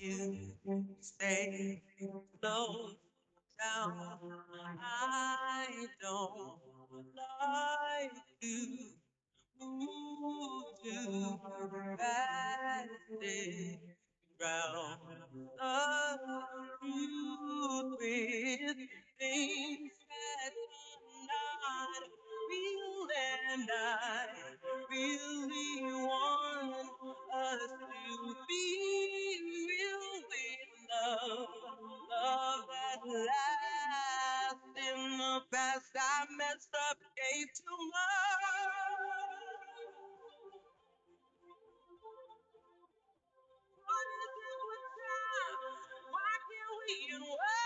you stay close down. I don't like to move too fast. Round the truth with things that are not real, and I really want us to be real with love that lasts. In the past I messed up, gave too much. What is it with time? Why can't we get away?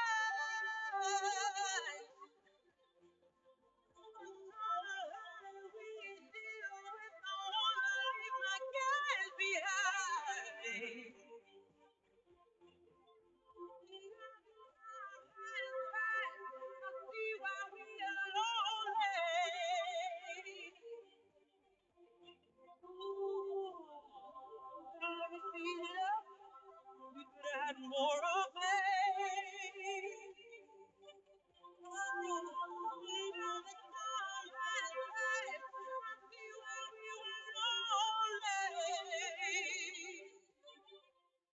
We deal with someone I leave my guys behind. See why we are lonely. Ooh, let me see love. We could have had more of.